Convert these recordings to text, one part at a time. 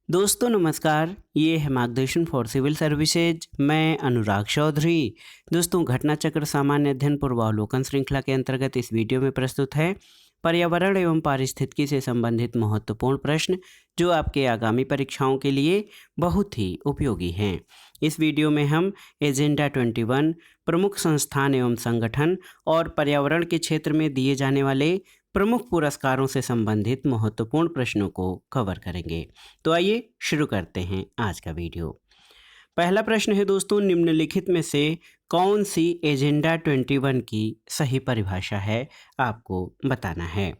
दोस्तों नमस्कार, ये है मार्गदर्शन फॉर सिविल सर्विसेज। मैं अनुराग चौधरी। दोस्तों घटना चक्र सामान्य अध्ययन पूर्वावलोकन श्रृंखला के अंतर्गत इस वीडियो में प्रस्तुत है पर्यावरण एवं पारिस्थितिकी से संबंधित महत्वपूर्ण प्रश्न जो आपके आगामी परीक्षाओं के लिए बहुत ही उपयोगी हैं। इस वीडियो में हम एजेंडा 21, प्रमुख संस्थान एवं संगठन और पर्यावरण के क्षेत्र में दिए जाने वाले प्रमुख पुरस्कारों से संबंधित महत्वपूर्ण प्रश्नों को कवर करेंगे। तो आइए शुरू करते हैं आज का वीडियो। पहला प्रश्न है दोस्तों, निम्नलिखित में से कौन सी एजेंडा 21 की सही परिभाषा है, आपको बताना है।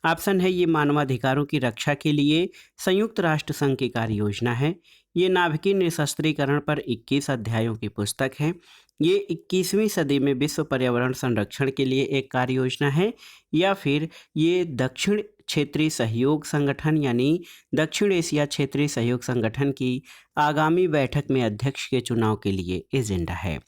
ऑप्शन है ये मानवाधिकारों की रक्षा के लिए संयुक्त राष्ट्र संघ की कार्य योजना है। ये नाभिकीय निशस्त्रीकरण पर 21 अध्यायों की पुस्तक है। ये 21वीं सदी में विश्व पर्यावरण संरक्षण के लिए एक कार्य योजना है, या फिर ये दक्षिण क्षेत्रीय सहयोग संगठन यानी दक्षिण एशिया क्षेत्रीय सहयोग संगठन की आगामी बैठक में अध्यक्ष के चुनाव के लिए एजेंडा है।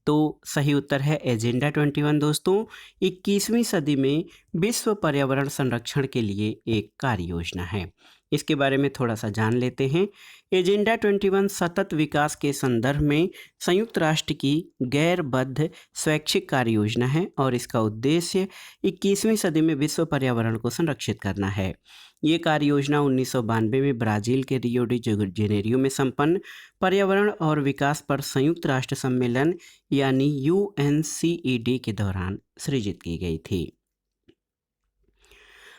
तो सही उत्तर है एजेंडा 21 दोस्तों, 21वीं सदी में विश्व पर्यावरण संरक्षण के लिए एक कार्य योजना है। इसके बारे में थोड़ा सा जान लेते हैं। एजेंडा 21 सतत विकास के संदर्भ में संयुक्त राष्ट्र की गैरबद्ध स्वैच्छिक कार्य योजना है और इसका उद्देश्य 21वीं सदी में विश्व पर्यावरण को संरक्षित करना है। ये कार्य योजना 1992 में ब्राज़ील के रियो डी जेनेरियो में संपन्न पर्यावरण और विकास पर संयुक्त राष्ट्र सम्मेलन यानी UNCED के दौरान सृजित की गई थी।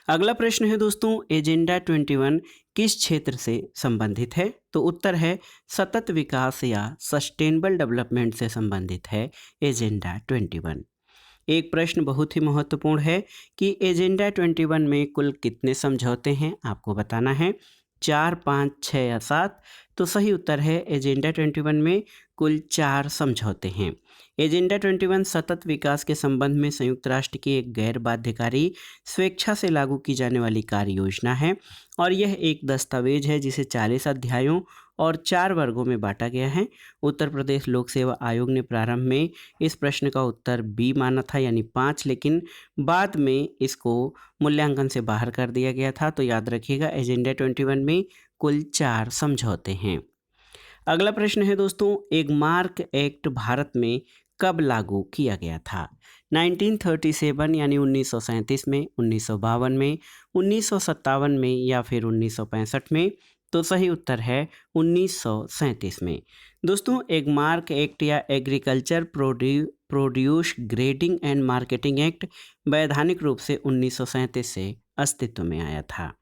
अगला प्रश्न है दोस्तों, एजेंडा 21 किस क्षेत्र से संबंधित है? तो उत्तर है सतत विकास या सस्टेनेबल डेवलपमेंट से संबंधित है एजेंडा 21। एक प्रश्न बहुत ही महत्वपूर्ण है कि एजेंडा 21 में कुल कितने समझौते हैं, आपको बताना है। 4, 5, 6 या 7। तो सही उत्तर है एजेंडा 21 में कुल 4 समझौते हैं। एजेंडा 21 सतत विकास के संबंध में संयुक्त राष्ट्र की एक गैर बाध्यकारी स्वेच्छा से लागू की जाने वाली कार्य योजना है और यह एक दस्तावेज है जिसे 40 अध्यायों और 4 वर्गों में बांटा गया है। उत्तर प्रदेश लोक सेवा आयोग ने प्रारंभ में इस प्रश्न का उत्तर बी माना था यानी 5, लेकिन बाद में इसको मूल्यांकन से बाहर कर दिया गया था। तो याद रखिएगा एजेंडा 21 में कुल 4 समझौते हैं। अगला प्रश्न है दोस्तों, एगमार्क एक्ट भारत में कब लागू किया गया था? 1937 यानी 1937 में, 1952 में, 1957 में या फिर 1965 में? तो सही उत्तर है 1937 में। दोस्तों एगमार्क एक्ट या agriculture produce grading and marketing act वैधानिक रूप से 1937 से अस्तित्व में आया था।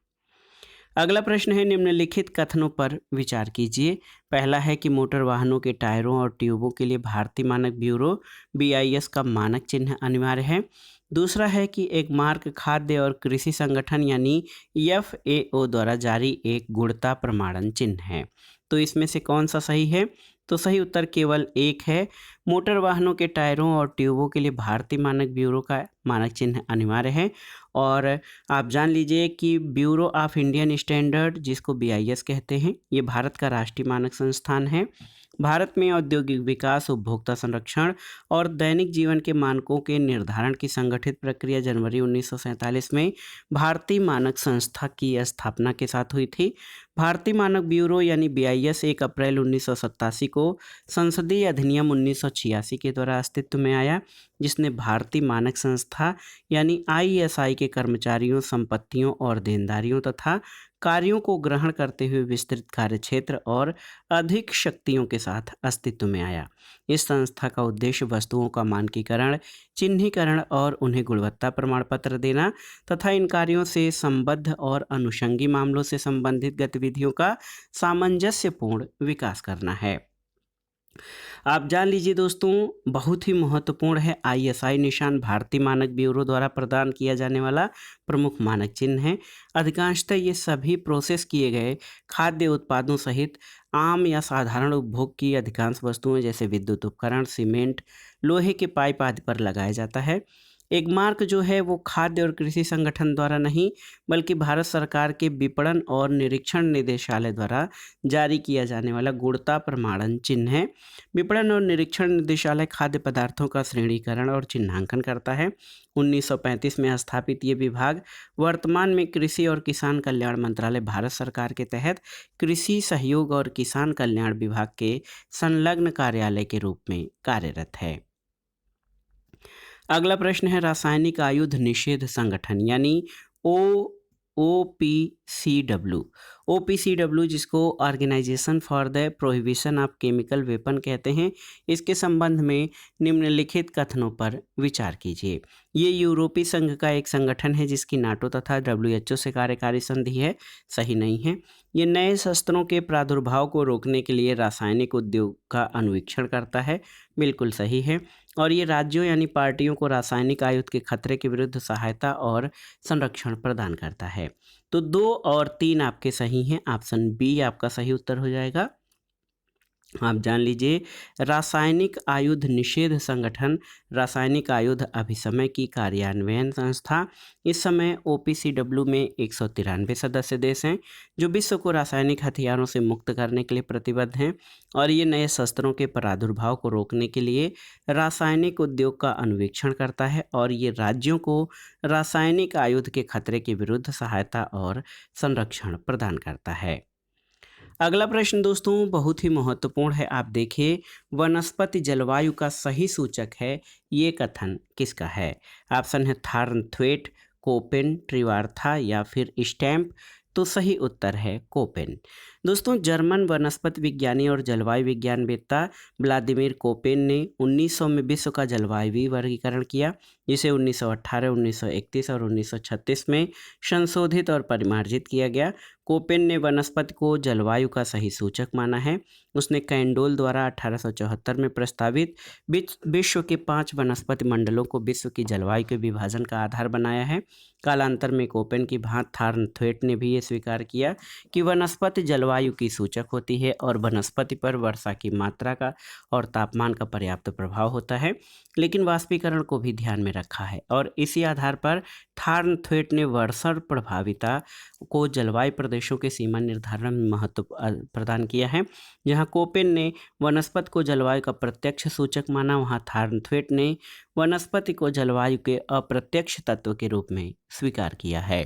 अगला प्रश्न है, निम्नलिखित कथनों पर विचार कीजिए। पहला है कि मोटर वाहनों के टायरों और ट्यूबों के लिए भारतीय मानक ब्यूरो BIS का मानक चिन्ह अनिवार्य है। दूसरा है कि एक मार्क खाद्य और कृषि संगठन यानी FAO द्वारा जारी एक गुणवत्ता प्रमाणन चिन्ह है। तो इसमें से कौन सा सही है? तो सही उत्तर केवल एक है। मोटर वाहनों के टायरों और ट्यूबों के लिए भारतीय मानक ब्यूरो का मानक चिन्ह अनिवार्य है। और आप जान लीजिए कि ब्यूरो ऑफ इंडियन स्टैंडर्ड, जिसको BIS कहते हैं, ये भारत का राष्ट्रीय मानक संस्थान है। भारत में औद्योगिक विकास, उपभोक्ता संरक्षण और दैनिक जीवन के मानकों के निर्धारण की संगठित प्रक्रिया जनवरी 1947 में भारतीय मानक संस्था की स्थापना के साथ हुई थी। भारतीय मानक ब्यूरो यानी BIS 1 अप्रैल 1987 को संसदीय अधिनियम 1986 के द्वारा अस्तित्व में आया, जिसने भारतीय मानक संस्था यानी ISI के कर्मचारियों, संपत्तियों और देनदारियों तथा कार्यों को ग्रहण करते हुए विस्तृत कार्यक्षेत्र और अधिक शक्तियों के साथ अस्तित्व में आया। इस संस्था का उद्देश्य वस्तुओं का मानकीकरण, चिन्हीकरण और उन्हें गुणवत्ता प्रमाण पत्र देना तथा इन कार्यों से संबद्ध और अनुषंगी मामलों से संबंधित गतिविधियों का सामंजस्यपूर्ण विकास करना है। आप जान लीजिए दोस्तों, बहुत ही महत्वपूर्ण है ISI निशान भारतीय मानक ब्यूरो द्वारा प्रदान किया जाने वाला प्रमुख मानक चिन्ह है। अधिकांशतः ये सभी प्रोसेस किए गए खाद्य उत्पादों सहित आम या साधारण उपभोग की अधिकांश वस्तुएं जैसे विद्युत उपकरण, सीमेंट, लोहे के पाइप आदि पर लगाया जाता है। एगमार्क जो है वो खाद्य और कृषि संगठन द्वारा नहीं बल्कि भारत सरकार के विपणन और निरीक्षण निदेशालय द्वारा जारी किया जाने वाला गुणवत्ता प्रमाणन चिन्ह है। विपणन और निरीक्षण निदेशालय खाद्य पदार्थों का श्रेणीकरण और चिन्हांकन करता है। 1935 में स्थापित ये विभाग वर्तमान में कृषि और किसान कल्याण मंत्रालय भारत सरकार के तहत कृषि सहयोग और किसान कल्याण विभाग के संलग्न कार्यालय के रूप में कार्यरत है। अगला प्रश्न है रासायनिक आयुध निषेध संगठन यानी OPCW। OPCW जिसको organisation for the prohibition of chemical weapon कहते हैं, इसके संबंध में निम्नलिखित कथनों पर विचार कीजिए। ये यूरोपीय संघ का एक संगठन है जिसकी नाटो तथा WHO से कार्यकारी संधि है। सही नहीं है। ये नए शस्त्रों के प्रादुर्भाव को रोकने के लिए रासायनिक उद्योग का अनुवीक्षण करता है। बिल्कुल सही है। और ये राज्यों यानी पार्टियों को रासायनिक आयुध के खतरे के विरुद्ध सहायता और संरक्षण प्रदान करता है। तो 2 और 3 आपके सही हैं। ऑप्शन बी आपका सही उत्तर हो जाएगा। आप जान लीजिए, रासायनिक आयुध निषेध संगठन रासायनिक आयुध अभिसमय की कार्यान्वयन संस्था। इस समय OPCW में 193 सदस्य देश हैं जो विश्व को रासायनिक हथियारों से मुक्त करने के लिए प्रतिबद्ध हैं और ये नए शस्त्रों के प्रादुर्भाव को रोकने के लिए रासायनिक उद्योग का अनुवीक्षण करता है और ये राज्यों को रासायनिक आयुध के खतरे के विरुद्ध सहायता और संरक्षण प्रदान करता है। अगला प्रश्न दोस्तों बहुत ही महत्वपूर्ण है। आप देखिए, वनस्पति जलवायु का सही सूचक है, ये कथन किसका है? ऑप्शन है थार्नथ्वेट, कोपेन, ट्रिवार्था या फिर स्टैम्प। तो सही उत्तर है कोपेन। दोस्तों जर्मन वनस्पति विज्ञानी और जलवायु विज्ञानवेत्ता व्लादिमीर कोपेन ने 1900 में विश्व का जलवायु वर्गीकरण किया, जिसे 1918, 1931 और 1936 में संशोधित और परिमार्जित किया गया। कोपेन ने वनस्पति को जलवायु का सही सूचक माना है। उसने कैंडोल द्वारा 1874 में प्रस्तावित विश्व के 5 वनस्पति मंडलों को विश्व की जलवायु के विभाजन का आधार बनाया है। कालांतर में कोपेन की भांति थार्नथ्वेट ने भी ये स्वीकार किया कि वनस्पति जलवायु की सूचक होती है और वनस्पति पर वर्षा की मात्रा का और तापमान का पर्याप्त प्रभाव होता है, लेकिन वाष्पीकरण को भी ध्यान में रखा है। और इसी आधार पर थार्नथ्वेट ने वर्षा प्रभाविता को जलवायु प्रदेशों के सीमा निर्धारण में महत्व प्रदान किया है। जहां कोपेन ने वनस्पति को जलवायु का प्रत्यक्ष सूचक माना, वहां थार्नथ्वेट ने वनस्पति को जलवायु के अप्रत्यक्ष तत्व के रूप में स्वीकार किया है।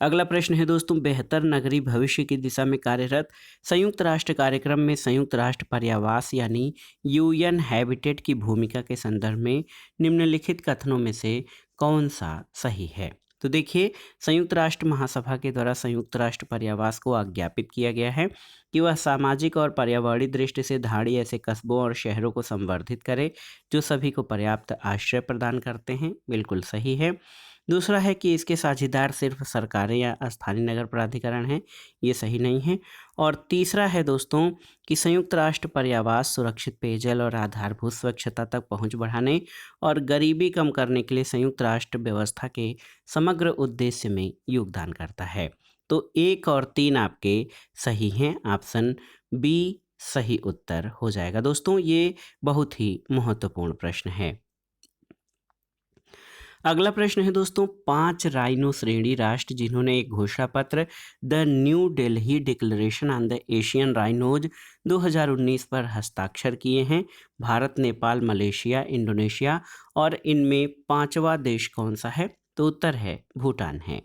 अगला प्रश्न है दोस्तों, बेहतर नगरीय भविष्य की दिशा में कार्यरत संयुक्त राष्ट्र कार्यक्रम में संयुक्त राष्ट्र पर्यावास यानी UN हैबिटेट की भूमिका के संदर्भ में निम्नलिखित कथनों में से कौन सा सही है? तो देखिए, संयुक्त राष्ट्र महासभा के द्वारा संयुक्त राष्ट्र पर्यावास को आज्ञापित किया गया है कि वह सामाजिक और पर्यावरणीय दृष्टि से धाड़ी ऐसे कस्बों और शहरों को संवर्धित करे जो सभी को पर्याप्त आश्रय प्रदान करते हैं। बिल्कुल सही है। दूसरा है कि इसके साझेदार सिर्फ सरकारें या स्थानीय नगर प्राधिकरण हैं, ये सही नहीं है। और तीसरा है दोस्तों कि संयुक्त राष्ट्र पर्यावास सुरक्षित पेयजल और आधारभूत स्वच्छता तक पहुंच बढ़ाने और गरीबी कम करने के लिए संयुक्त राष्ट्र व्यवस्था के समग्र उद्देश्य में योगदान करता है। तो 1 और 3 आपके सही हैं। ऑप्शन बी सही उत्तर हो जाएगा। दोस्तों ये बहुत ही महत्वपूर्ण प्रश्न है। अगला प्रश्न है दोस्तों, 5 राइनो श्रेणी राष्ट्र जिन्होंने एक घोषणा पत्र the new Delhi declaration on the Asian rhinos 2019 पर हस्ताक्षर किए हैं। भारत, नेपाल, मलेशिया, इंडोनेशिया और इनमें 5वां देश कौन सा है? तो उत्तर है भूटान है।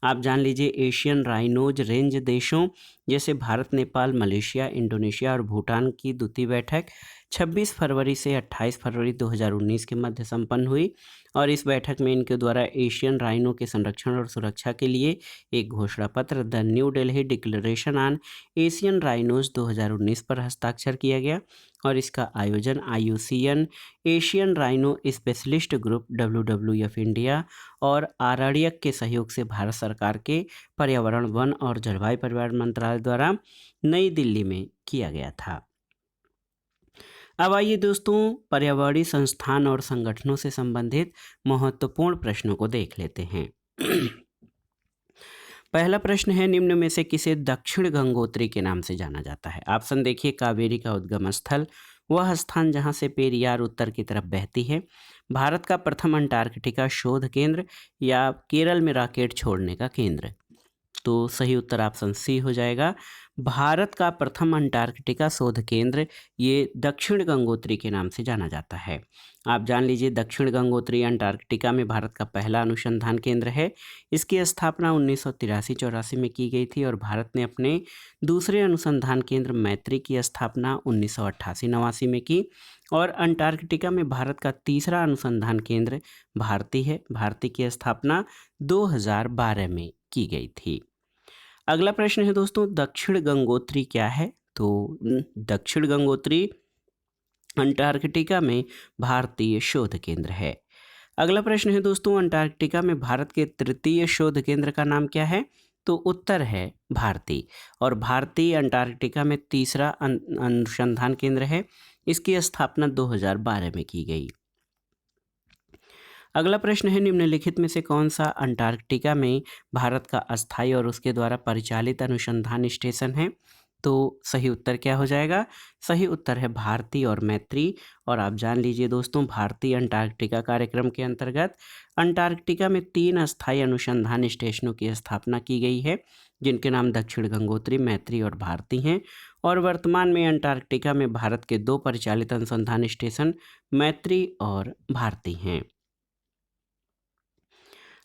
आप जान लीजिए, एशियन राइनोज रेंज देशों जैसे भारत, नेपाल, मलेशिया, इंडोनेशिया और भूटान की द्वितीय बैठक 26 फरवरी से 28 फरवरी 2019 के मध्य संपन्न हुई और इस बैठक में इनके द्वारा एशियन राइनो के संरक्षण और सुरक्षा के लिए एक घोषणा पत्र the new Delhi declaration on Asian rhinos 2019 पर हस्ताक्षर किया गया और इसका आयोजन IUCN Asian rhino specialist group WWF India और आरआरडीएक के सहयोग से भारत सरकार के पर्यावरण, वन और जलवायु परिवर्तन मंत्रालय द्वारा नई दिल्ली में किया गया था। अब आइए दोस्तों, पर्यावरणीय संस्थान और संगठनों से संबंधित महत्वपूर्ण प्रश्नों को देख लेते हैं। पहला प्रश्न है, निम्न में से किसे दक्षिण गंगोत्री के नाम से जाना जाता है? ऑप्शन देखिए, कावेरी का उद्गम स्थल, वह स्थान जहां से पेरियार उत्तर की तरफ बहती है। भारत का प्रथम अंटार्कटिका शोध केंद्र या केरल में रॉकेट छोड़ने का केंद्र? तो सही उत्तर ऑप्शन सी हो जाएगा। भारत का प्रथम अंटार्कटिका शोध केंद्र ये दक्षिण गंगोत्री के नाम से जाना जाता है। आप जान लीजिए, दक्षिण गंगोत्री अंटार्कटिका में भारत का पहला अनुसंधान केंद्र है। इसकी स्थापना 1983-84 में की गई थी और भारत ने अपने दूसरे अनुसंधान केंद्र मैत्री की स्थापना 1988-89 में की। और अंटार्कटिका में भारत का तीसरा अनुसंधान केंद्र भारती है। भारती की स्थापना 2012 में की गई थी। अगला प्रश्न है दोस्तों, दक्षिण गंगोत्री क्या है? तो दक्षिण गंगोत्री अंटार्कटिका में भारतीय शोध केंद्र है। अगला प्रश्न है दोस्तों, अंटार्कटिका में भारत के तृतीय शोध केंद्र का नाम क्या है? तो उत्तर है भारती। और भारतीय अंटार्कटिका में तीसरा अनुसंधान केंद्र है। इसकी स्थापना 2012 में की गई। अगला प्रश्न है, निम्नलिखित में से कौन सा अंटार्कटिका में भारत का अस्थायी और उसके द्वारा परिचालित अनुसंधान स्टेशन है? तो सही उत्तर क्या हो जाएगा? सही उत्तर है भारती और मैत्री। और आप जान लीजिए दोस्तों, भारतीय अंटार्कटिका कार्यक्रम के अंतर्गत अंटार्कटिका में 3 अस्थायी अनुसंधान स्टेशनों की स्थापना की गई है, जिनके नाम दक्षिण गंगोत्री, मैत्री और भारती हैं। और वर्तमान में अंटार्कटिका में भारत के 2 परिचालित अनुसंधान स्टेशन मैत्री और भारती हैं।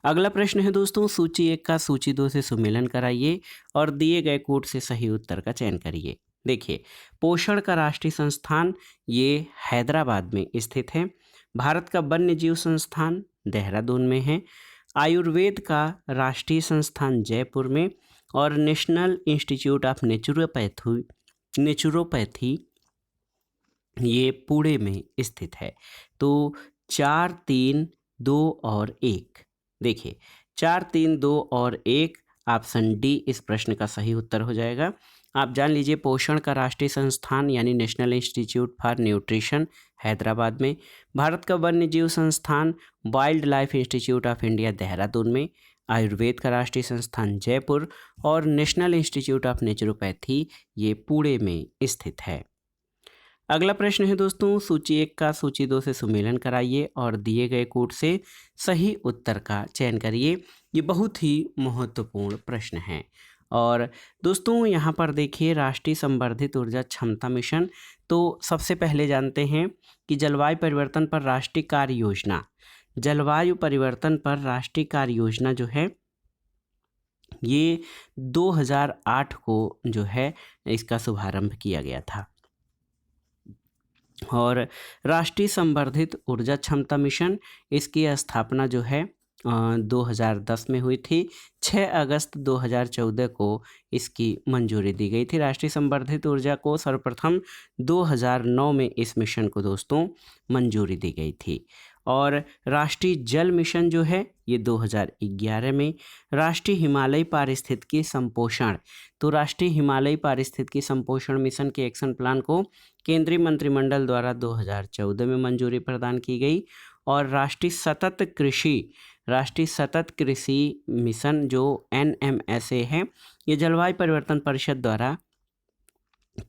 अगला प्रश्न है दोस्तों, सूची 1 का सूची 2 से सुमेलन कराइए और दिए गए कोड से सही उत्तर का चयन करिए। देखिए, पोषण का राष्ट्रीय संस्थान ये हैदराबाद में स्थित है। भारत का वन्य जीव संस्थान देहरादून में है। आयुर्वेद का राष्ट्रीय संस्थान जयपुर में। और नेशनल इंस्टीट्यूट ऑफ नेचुरोपैथी ये पुणे में स्थित है। तो 4, 3, 2 और 1। देखिए, 4, 3, 2 और 1 ऑप्शन डी इस प्रश्न का सही उत्तर हो जाएगा। आप जान लीजिए, पोषण का राष्ट्रीय संस्थान यानी national institute for nutrition Hyderabad में। भारत का वन्य जीव संस्थान wild life institute of India Dehradun में। आयुर्वेद का राष्ट्रीय संस्थान जयपुर। और नेशनल इंस्टीट्यूट ऑफ नेचुरोपैथी ये पुणे में स्थित है। अगला प्रश्न है दोस्तों, सूची 1 का सूची 2 से सुमेलन कराइए और दिए गए कोड से सही उत्तर का चयन करिए। ये बहुत ही महत्वपूर्ण प्रश्न है। और दोस्तों यहाँ पर देखिए, राष्ट्रीय संवर्धित ऊर्जा क्षमता मिशन। तो सबसे पहले जानते हैं कि जलवायु परिवर्तन पर राष्ट्रीय कार्य योजना, जलवायु परिवर्तन पर राष्ट्रीय कार्य योजना जो है ये 2008 को जो है इसका शुभारंभ किया गया था। और राष्ट्रीय संवर्धित ऊर्जा क्षमता मिशन, इसकी स्थापना जो है 2010 में हुई थी। 6 अगस्त 2014 को इसकी मंजूरी दी गई थी। राष्ट्रीय संवर्धित ऊर्जा को सर्वप्रथम 2009 में इस मिशन को दोस्तों मंजूरी दी गई थी। और राष्ट्रीय जल मिशन जो है ये 2011 में। राष्ट्रीय हिमालयी पारिस्थितिकी संपोषण, तो राष्ट्रीय हिमालयी पारिस्थितिकी संपोषण मिशन के एक्शन प्लान को केंद्रीय मंत्रिमंडल द्वारा 2014 में मंजूरी प्रदान की गई। और राष्ट्रीय सतत कृषि मिशन जो NMSA है, ये जलवायु परिवर्तन परिषद द्वारा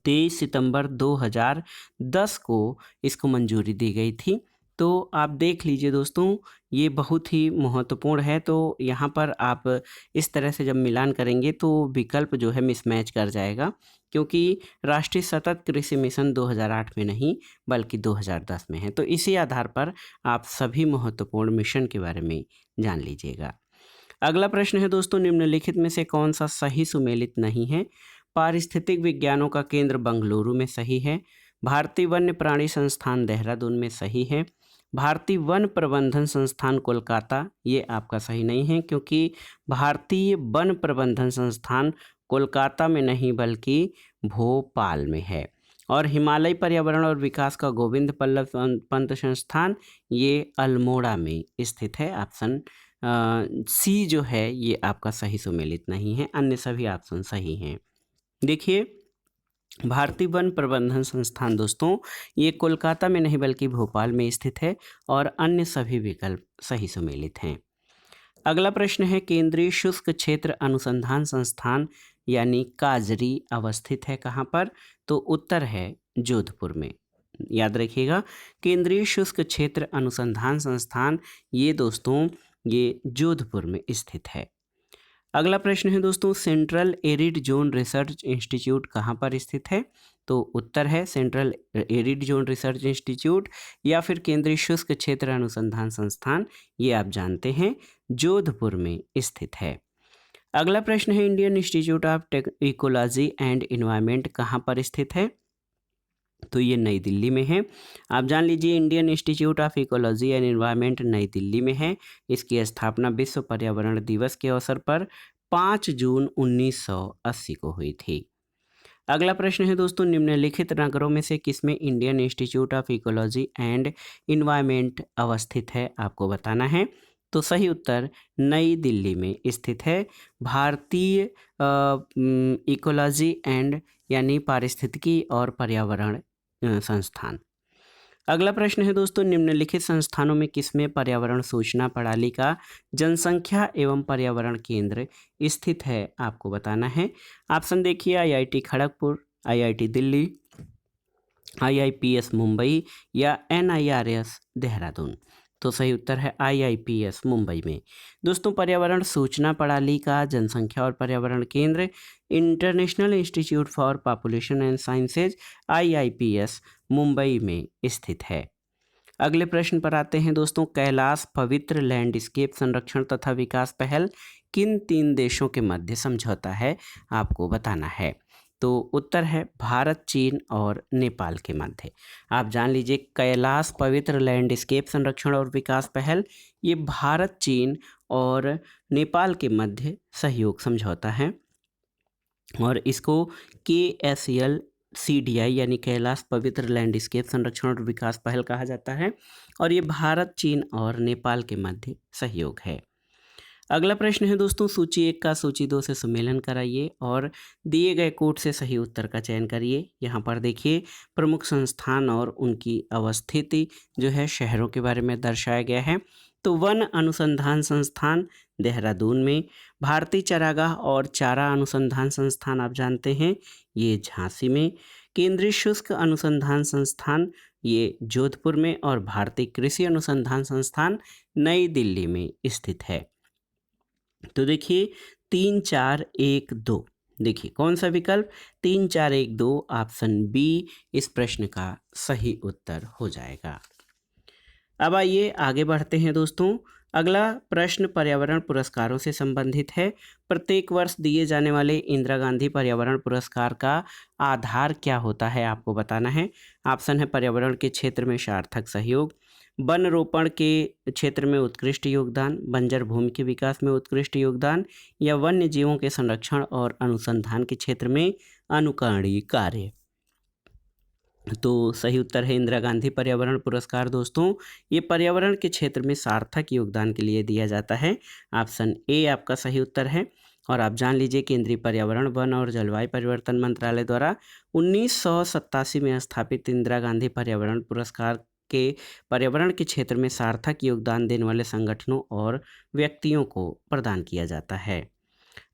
23 सितंबर 2010 को इसको मंजूरी दी गई थी। तो आप देख लीजिए दोस्तों, ये बहुत ही महत्वपूर्ण है। तो यहाँ पर आप इस तरह से जब मिलान करेंगे तो विकल्प जो है मिसमैच कर जाएगा, क्योंकि राष्ट्रीय सतत कृषि मिशन 2008 में नहीं बल्कि 2010 में है। तो इसी आधार पर आप सभी महत्वपूर्ण मिशन के बारे में जान लीजिएगा। अगला प्रश्न है दोस्तों, निम्नलिखित में से कौन सा सही सुमेलित नहीं है? पारिस्थितिक विज्ञानों का केंद्र बंगलुरु में सही है। भारतीय वन्य प्राणी संस्थान देहरादून में सही है। भारतीय वन प्रबंधन संस्थान कोलकाता ये आपका सही नहीं है, क्योंकि भारतीय वन प्रबंधन संस्थान कोलकाता में नहीं बल्कि भोपाल में है। और हिमालय पर्यावरण और विकास का गोविंद बल्लभ पंत संस्थान ये अल्मोड़ा में स्थित है। ऑप्शन सी जो है ये आपका सही सुमेलित नहीं है, अन्य सभी ऑप्शन सही हैं। देखिए, भारतीय वन प्रबंधन संस्थान दोस्तों ये कोलकाता में नहीं बल्कि भोपाल में स्थित है। और अन्य सभी विकल्प सही सुमेलित हैं। अगला प्रश्न है, केंद्रीय शुष्क क्षेत्र अनुसंधान संस्थान यानी काजरी अवस्थित है कहाँ पर? तो उत्तर है जोधपुर में। याद रखिएगा, केंद्रीय शुष्क क्षेत्र अनुसंधान संस्थान ये दोस्तों ये जोधपुर में स्थित है। अगला प्रश्न है दोस्तों, central arid zone research institute कहाँ पर स्थित है? तो उत्तर है central arid zone research institute या फिर केंद्रीय शुष्क क्षेत्र अनुसंधान संस्थान, ये आप जानते हैं जोधपुर में स्थित है। अगला प्रश्न है, Indian institute of ecology and environment कहाँ पर स्थित है? तो ये नई दिल्ली में है। आप जान लीजिए, Indian institute of ecology and environment नई दिल्ली में है। इसकी स्थापना विश्व पर्यावरण दिवस के अवसर पर 5 जून 1980 को हुई थी। अगला प्रश्न है दोस्तों, निम्नलिखित नगरों में से किसमें Indian institute of ecology and environment अवस्थित है? आपको बताना है। तो सही उत्तर नई दिल्ली में स्थित है भारतीय इकोलॉजी एंड यानी पारिस्थितिकी और पर्यावरण संस्थान। अगला प्रश्न है दोस्तों, निम्नलिखित संस्थानों में किसमें पर्यावरण सूचना प्रणाली का जनसंख्या एवं पर्यावरण केंद्र स्थित है? आपको बताना है। ऑप्शन देखिए, आईआईटी खड़गपुर, आईआईटी दिल्ली, आईआईपीएस मुंबई या एनआईआरएस देहरादून। तो सही उत्तर है आईआईपीएस मुंबई में। दोस्तों, पर्यावरण सूचना प्रणाली का जनसंख्या और पर्यावरण केंद्र international institute for population and sciences IIPS Mumbai में स्थित है। अगले प्रश्न पर आते हैं दोस्तों, कैलाश पवित्र लैंडस्केप संरक्षण तथा विकास पहल किन 3 देशों के मध्य समझौता है? आपको बताना है। तो उत्तर है भारत, चीन और नेपाल के मध्य। आप जान लीजिए, कैलाश पवित्र लैंडस्केप संरक्षण और विकास पहल ये भारत, चीन और नेपाल के मध्य सहयोग समझौता है और इसको KSLCDI यानी कैलाश पवित्र लैंडस्केप संरक्षण और विकास पहल कहा जाता है और ये भारत, चीन और नेपाल के मध्य सहयोग है। अगला प्रश्न है दोस्तों, सूची 1 का सूची 2 से सुमेलन कराइए और दिए गए कोड से सही उत्तर का चयन करिए। यहाँ पर देखिए, प्रमुख संस्थान और उनकी अवस्थिति जो है शहरों के बारे में दर्शाया गया है। तो वन अनुसंधान संस्थान देहरादून में, भारतीय चरागाह और चारा अनुसंधान संस्थान आप जानते हैं ये झांसी में, केंद्रीय शुष्क अनुसंधान संस्थान ये जोधपुर में और भारतीय कृषि अनुसंधान संस्थान नई दिल्ली में स्थित है। तो देखिए 3 4 1 2, देखिए कौन सा विकल्प 3 4 1 2 ऑप्शन बी इस प्रश्न का सही उत्तर हो जाएगा। अब आइए आगे बढ़ते हैं दोस्तों। अगला प्रश्न पर्यावरण पुरस्कारों से संबंधित है। प्रत्येक वर्ष दिए जाने वाले इंदिरा गांधी पर्यावरण पुरस्कार का आधार क्या होता है? आपको बताना है। ऑप्शन है पर्यावरण के क्षेत्र में सार्थक सहयोग, वन रोपण के क्षेत्र में उत्कृष्ट योगदान, बंजर भूमि के विकास में उत्कृष्ट योगदान या वन्य जीवों के संरक्षण और अनुसंधान के क्षेत्र में अनुकरणीय कार्य। तो सही उत्तर है इंदिरा गांधी पर्यावरण पुरस्कार। दोस्तों, ये पर्यावरण के क्षेत्र में सार्थक योगदान के लिए दिया जाता है। ऑप्शन ए आपका सही उत्तर है। और आप जान लीजिए, केंद्रीय पर्यावरण, वन और जलवायु परिवर्तन मंत्रालय द्वारा 1987 में स्थापित इंदिरा गांधी पर्यावरण पुरस्कार के पर्यावरण के क्षेत्र में सार्थक योगदान देने वाले संगठनों और व्यक्तियों को प्रदान किया जाता है।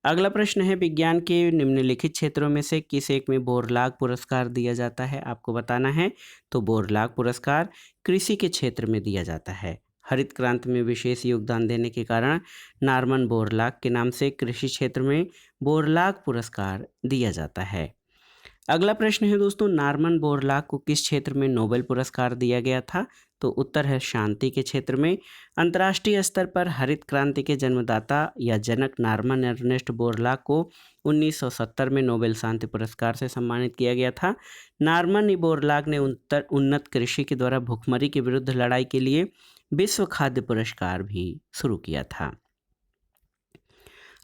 अगला प्रश्न है, विज्ञान के निम्नलिखित क्षेत्रों में से किस एक में बोरलाग पुरस्कार दिया जाता है? आपको बताना है। तो बोरलाग पुरस्कार कृषि के क्षेत्र में दिया जाता है। हरित क्रांति में विशेष योगदान देने के कारण नॉर्मन बोरलाग के नाम से कृषि क्षेत्र में बोरलाग पुरस्कार दिया जाता है। अगला प्रश्न है दोस्तों, नॉर्मन बोरलाग को किस क्षेत्र में नोबेल पुरस्कार दिया गया था? तो उत्तर है शांति के क्षेत्र में। अंतर्राष्ट्रीय स्तर पर हरित क्रांति के जन्मदाता या जनक नॉर्मन अर्नेस्ट बोरलाग को 1970 में नोबेल शांति पुरस्कार से सम्मानित किया गया था। नॉर्मन बोरलाग ने उन्नत कृषि के द्वारा भुखमरी के विरुद्ध लड़ाई के लिए विश्व खाद्य पुरस्कार भी शुरू किया था।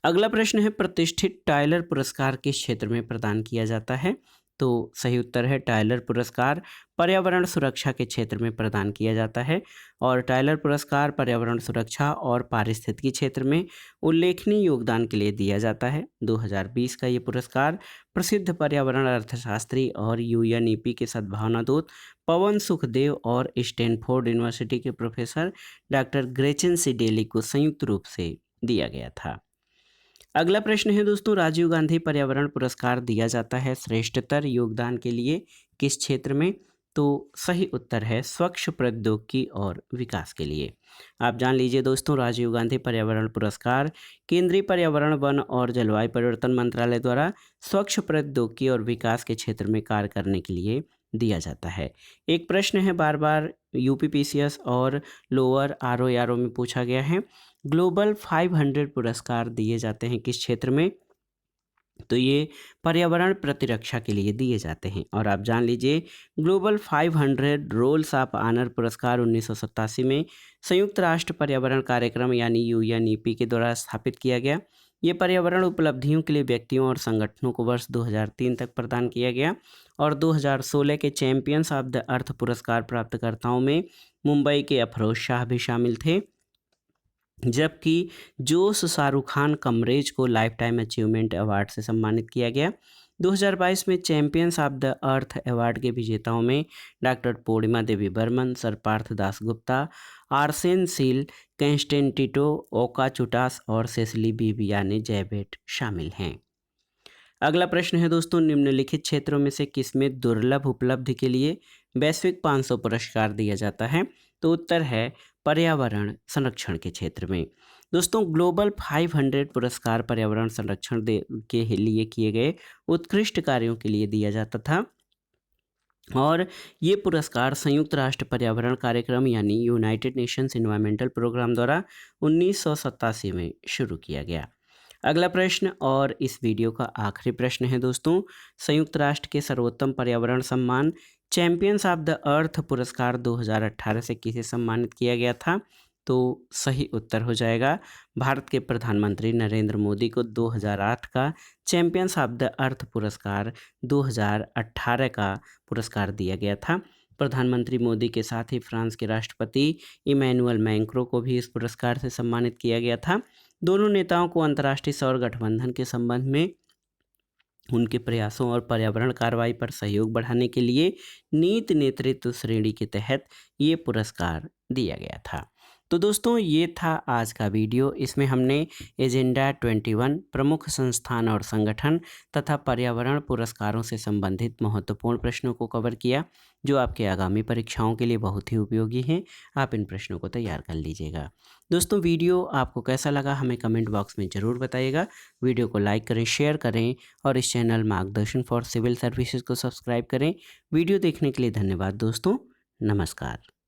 अगला प्रश्न है, प्रतिष्ठित टायलर पुरस्कार किस क्षेत्र में प्रदान किया जाता है? तो सही उत्तर है टायलर पुरस्कार पर्यावरण सुरक्षा के क्षेत्र में प्रदान किया जाता है और टायलर पुरस्कार पर्यावरण सुरक्षा और पारिस्थितिकी क्षेत्र में उल्लेखनीय योगदान के लिए दिया जाता है। 2020 का ये पुरस्कार प्रसिद्ध पर्यावरण अर्थशास्त्री और यूएनईपी के सद्भावना दूत पवन सुखदेव और स्टैनफोर्ड यूनिवर्सिटी के प्रोफेसर डॉक्टर ग्रेचन सिडेली को संयुक्त रूप से दिया गया था। अगला प्रश्न है दोस्तों, राजीव गांधी पर्यावरण पुरस्कार दिया जाता है श्रेष्ठतर योगदान के लिए किस क्षेत्र में? तो सही उत्तर है स्वच्छ प्रौद्योगिकी और विकास के लिए। आप जान लीजिए दोस्तों, राजीव गांधी पर्यावरण पुरस्कार केंद्रीय पर्यावरण, वन और जलवायु परिवर्तन मंत्रालय द्वारा स्वच्छ प्रौद्योगिकी और विकास के क्षेत्र में कार्य करने के लिए दिया जाता है। एक प्रश्न है बार बार यूपीपीसीएस और लोअर आरओ में पूछा गया है, ग्लोबल 500 पुरस्कार दिए जाते हैं किस क्षेत्र में? तो ये पर्यावरण प्रतिरक्षा के लिए दिए जाते हैं। और आप जान लीजिए, ग्लोबल 500 रोल्स ऑफ ऑनर पुरस्कार 1987 में संयुक्त राष्ट्र पर्यावरण कार्यक्रम यानी यूएनईपी के द्वारा स्थापित किया गया। ये पर्यावरण उपलब्धियों के लिए व्यक्तियों और संगठनों को वर्ष 2003 तक प्रदान किया गया। और 2016 के चैंपियंस ऑफ द अर्थ पुरस्कार प्राप्तकर्ताओं में मुंबई के अफरोज शाह भी शामिल थे, जबकि जोश शाहरुख खान कमरेज को लाइफ टाइम अचीवमेंट अवार्ड से सम्मानित किया गया। 2022 में champions of the earth award के विजेताओं में डॉक्टर पूर्णिमा देवी Burman, sir Partha Das Gupta, Arsen seal, कैंस्टेंटिटो ओकाचुटास और सेसिली बीबियाने जैबेट शामिल हैं। अगला प्रश्न है दोस्तों, निम्नलिखित क्षेत्रों में से किसमें दुर्लभ उपलब्धि के लिए वैश्विक 500 पुरस्कार दिया जाता है? तो उत्तर है पर्यावरण संरक्षण के क्षेत्र में। दोस्तों, ग्लोबल 500 पुरस्कार पर्यावरण संरक्षण के लिए किए गए उत्कृष्ट कार्यों के लिए दिया जाता था। और ये पुरस्कार संयुक्त राष्ट्र पर्यावरण कार्यक्रम यानी यूनाइटेड नेशंस एनवायरमेंटल प्रोग्राम द्वारा 1987 में शुरू किया गया। अगला प्रश्न और इस वीडियो का आखिरी प्रश्न है दोस्तों, संयुक्त राष्ट्र के सर्वोत्तम पर्यावरण सम्मान चैंपियंस ऑफ द अर्थ पुरस्कार 2018 से किसे सम्मानित किया गया था? तो सही उत्तर हो जाएगा भारत के प्रधानमंत्री नरेंद्र मोदी को 2008 का चैंपियंस ऑफ द अर्थ पुरस्कार 2018 का पुरस्कार दिया गया था। प्रधानमंत्री मोदी के साथ ही फ्रांस के राष्ट्रपति इमैनुअल मैक्रों को भी इस पुरस्कार से सम्मानित किया गया था। दोनों नेताओं को अंतर्राष्ट्रीय सौर गठबंधन के संबंध में उनके प्रयासों और पर्यावरण कार्रवाई पर सहयोग बढ़ाने के लिए नीति नेतृत्व श्रेणी के तहत ये पुरस्कार दिया गया था। तो दोस्तों, ये था आज का वीडियो। इसमें हमने एजेंडा 21 प्रमुख संस्थान और संगठन तथा पर्यावरण पुरस्कारों से संबंधित महत्वपूर्ण प्रश्नों को कवर किया, जो आपके आगामी परीक्षाओं के लिए बहुत ही उपयोगी हैं। आप इन प्रश्नों को तैयार कर लीजिएगा। दोस्तों, वीडियो आपको कैसा लगा हमें कमेंट बॉक्स में ज़रूर बताइएगा। वीडियो को लाइक करें, शेयर करें और इस चैनल मार्गदर्शन फॉर सिविल सर्विसेज को सब्सक्राइब करें। वीडियो देखने के लिए धन्यवाद दोस्तों। नमस्कार।